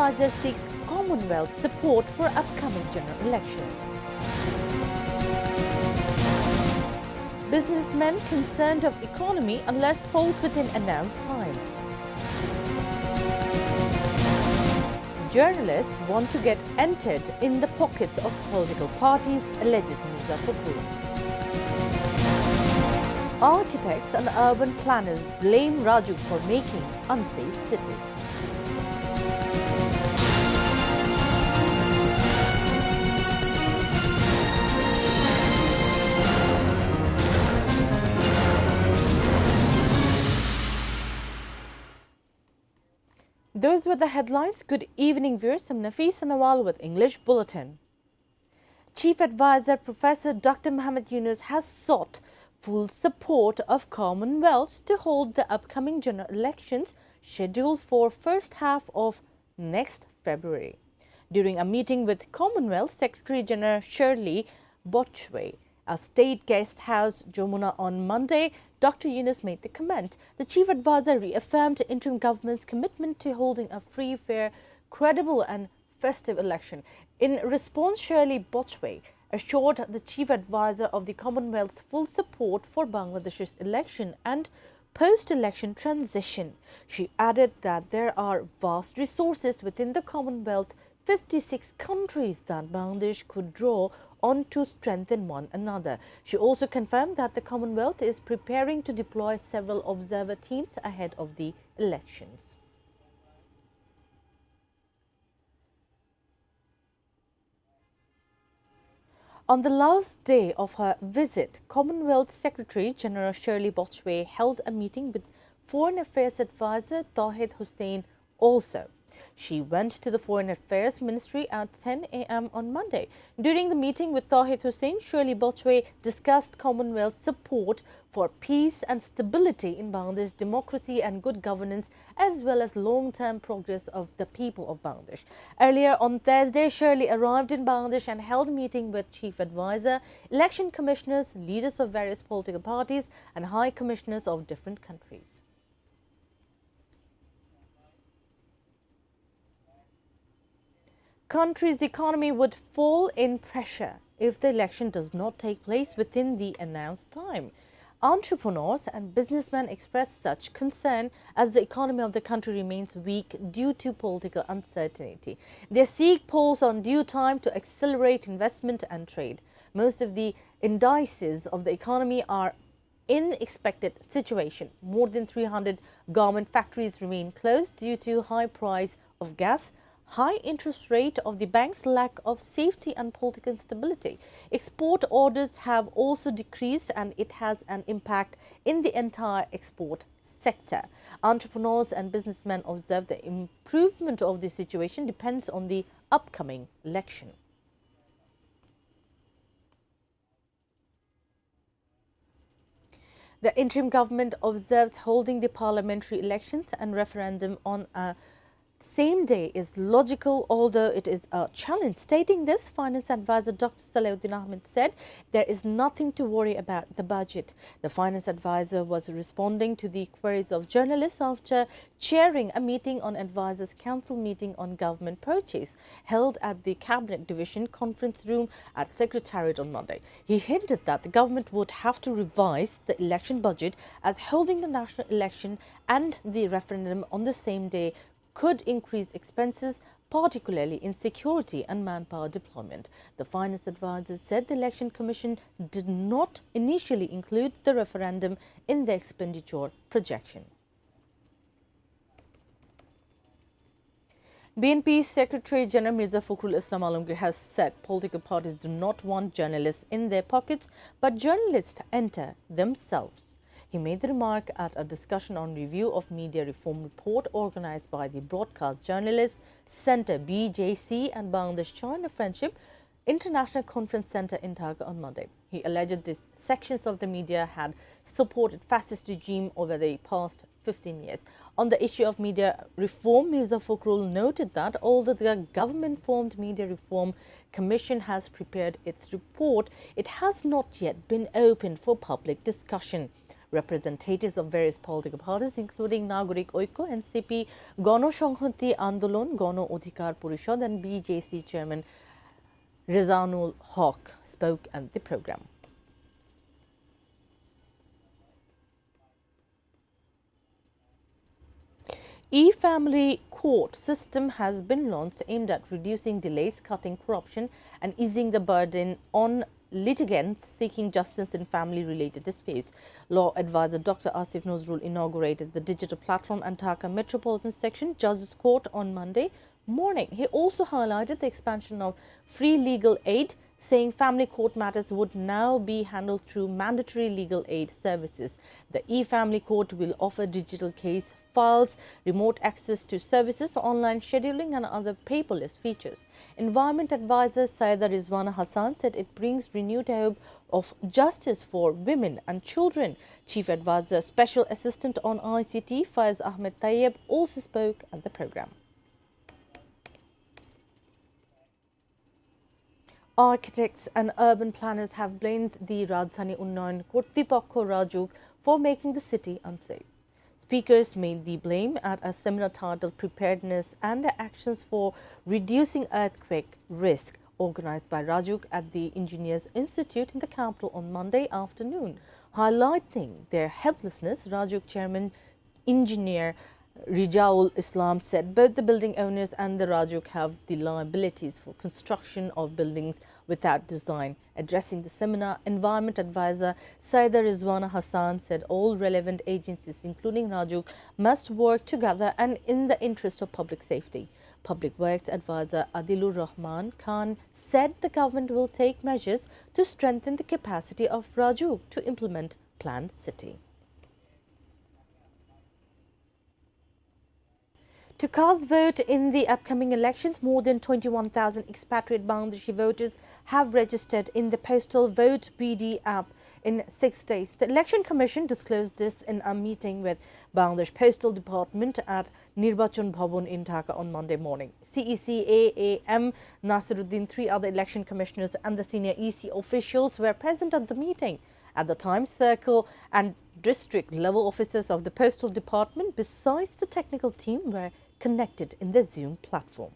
Advisor seeks Commonwealth support for upcoming general elections. Businessmen concerned of economy unless polls within announced time. Journalists want to get entered in the pockets of political parties, alleges Muzaffarpur. Architects and urban planners blame Raju for making unsafe city. Those were the headlines. Good evening, viewers. I'm Nafisa Nawal with English Bulletin. Chief Advisor Professor Dr. Muhammad Yunus has sought full support of Commonwealth to hold the upcoming general elections scheduled for first half of next February. During a meeting with Commonwealth Secretary General Shirley Botchway, a state guest house, Jamuna, on Monday, Dr. Yunus made the comment. The chief advisor reaffirmed the interim government's commitment to holding a free, fair, credible and festive election. In response, Shirley Botchway assured the chief advisor of the Commonwealth's full support for Bangladesh's election and post-election transition. She added that there are vast resources within the Commonwealth, 56 countries that Bangladesh could draw on to strengthen one another. She also confirmed that the Commonwealth is preparing to deploy several observer teams ahead of the elections. On the last day of her visit, Commonwealth Secretary General Shirley Botchway held a meeting with Foreign Affairs Advisor Tawhid Hussain also. She went to the Foreign Affairs Ministry at 10 a.m. on Monday. During the meeting with Tawhid Hussain, Shirley Botchway discussed Commonwealth support for peace and stability in Bangladesh, democracy and good governance, as well as long-term progress of the people of Bangladesh. Earlier on Thursday, Shirley arrived in Bangladesh and held a meeting with Chief Advisor, election commissioners, leaders of various political parties and high commissioners of different countries. Country's economy would fall in pressure if the election does not take place within the announced time. Entrepreneurs and businessmen express such concern as the economy of the country remains weak due to political uncertainty. They seek polls on due time to accelerate investment and trade. Most of the indices of the economy are in expected situation. More than 300 garment factories remain closed due to high price of gas, high interest rate of the bank's lack of safety and political instability. Export orders have also decreased and it has an impact in the entire export sector. Entrepreneurs and businessmen observe the improvement of the situation depends on the upcoming election. The interim government observes holding the parliamentary elections and referendum on a same day is logical, although it is a challenge. Stating this, Finance Advisor Dr. Salauddin Ahmed said there is nothing to worry about the budget. The Finance Advisor was responding to the queries of journalists after chairing a meeting on Advisors Council meeting on government purchase held at the Cabinet Division Conference Room at Secretariat on Monday. He hinted that the government would have to revise the election budget as holding the national election and the referendum on the same day could increase expenses, particularly in security and manpower deployment. The Finance Advisor said the Election Commission did not initially include the referendum in the expenditure projection. BNP Secretary General Mirza Fakhrul Islam Alamgir has said political parties do not want journalists in their pockets, but journalists enter themselves. He made the remark at a discussion on review of media reform report organized by the Broadcast Journalist Center BJC and Bangladesh China Friendship International Conference Center in Dhaka on Monday. He alleged that sections of the media had supported fascist regime over the past 15 years. On the issue of media reform, Mirza Fakhrul noted that although the government-formed Media Reform Commission has prepared its report, it has not yet been opened for public discussion. Representatives of various political parties, including Nagorik Oiko, NCP, Gono Shanghati Andolon, Gono Odhikar Porishod, and BJC Chairman Rizanul Haq, spoke at the program. E-family court system has been launched aimed at reducing delays, cutting corruption and easing the burden on litigants seeking justice in family-related disputes. Law advisor Dr. Asif Nozrul inaugurated the digital platform at Dhaka Metropolitan Section Judges Court on Monday morning. He also highlighted the expansion of free legal aid, saying family court matters would now be handled through mandatory legal aid services. The e-family court will offer digital case files, remote access to services, online scheduling and other paperless features. Environment advisor Saida Rizwana Hassan said it brings renewed hope of justice for women and children. Chief Advisor Special Assistant on ICT Faiz Ahmed Tayyeb also spoke at the program. Architects and urban planners have blamed the Rajdhani Unnayan Kortripokho Rajuk for making the city unsafe. Speakers made the blame at a seminar titled Preparedness and Actions for Reducing Earthquake Risk, organized by Rajuk at the Engineers Institute in the capital on Monday afternoon. Highlighting their helplessness, Rajuk chairman engineer Rijaul Islam said both the building owners and the Rajuk have the liabilities for construction of buildings without design. Addressing the seminar, environment advisor Saida Rizwana Hassan said all relevant agencies, including Rajuk, must work together and in the interest of public safety. Public Works advisor Adilur Rahman Khan said the government will take measures to strengthen the capacity of Rajuk to implement planned city. To cast vote in the upcoming elections, more than 21,000 expatriate Bangladeshi voters have registered in the postal Vote BD app in 6 states. The Election Commission disclosed this in a meeting with Bangladesh Postal Department at Nirbachan Bhavan in Dhaka on Monday morning. CEC AAM Nasiruddin, 3 other election commissioners and the senior EC officials were present at the meeting. At the time, circle and district level officers of the Postal Department, besides the technical team, were connected in the Zoom platform.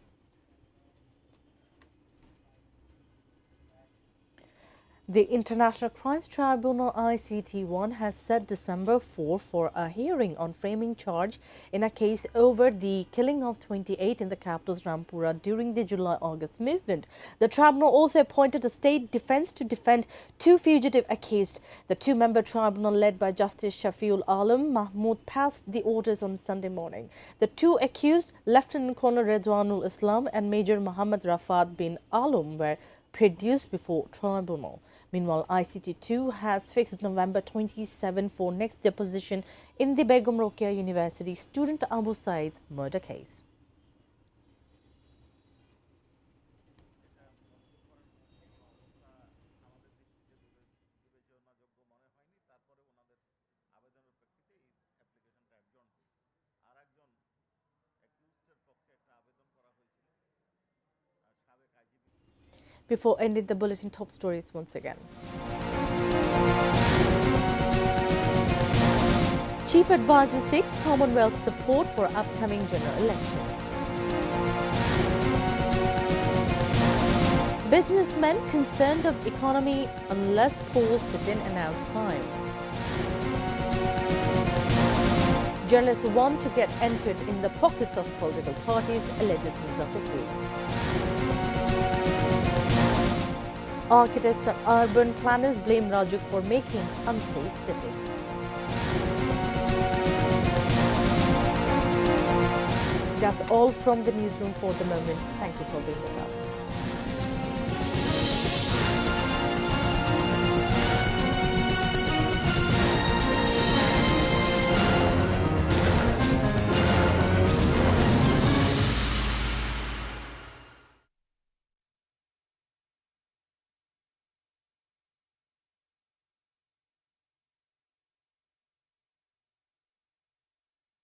The International Crimes Tribunal ICT1 has set December 4 for a hearing on framing charge in a case over the killing of 28 in the capital's Rampura during the July-August movement. The tribunal also appointed a state defense to defend 2 fugitive accused. The 2-member tribunal led by Justice Shafiul Alam Mahmood passed the orders on Sunday morning. The 2 accused, Lieutenant Colonel Redwanul Islam and Major Muhammad Rafat bin Alam, were produced before tribunal. Meanwhile, ICT2 has fixed November 27 for next deposition in the Begum Rokeya University student Abu Said murder case. Before ending the bulletin, top stories once again. Chief Advisor seeks Commonwealth support for upcoming general elections. Businessmen concerned of economy unless polls within announced time. Journalists want to get entered in the pockets of political parties, alleges Muzaffarpur. Architects and urban planners blame Rajuk for making unsafe city. That's all from the newsroom for the moment. Thank you for being with us.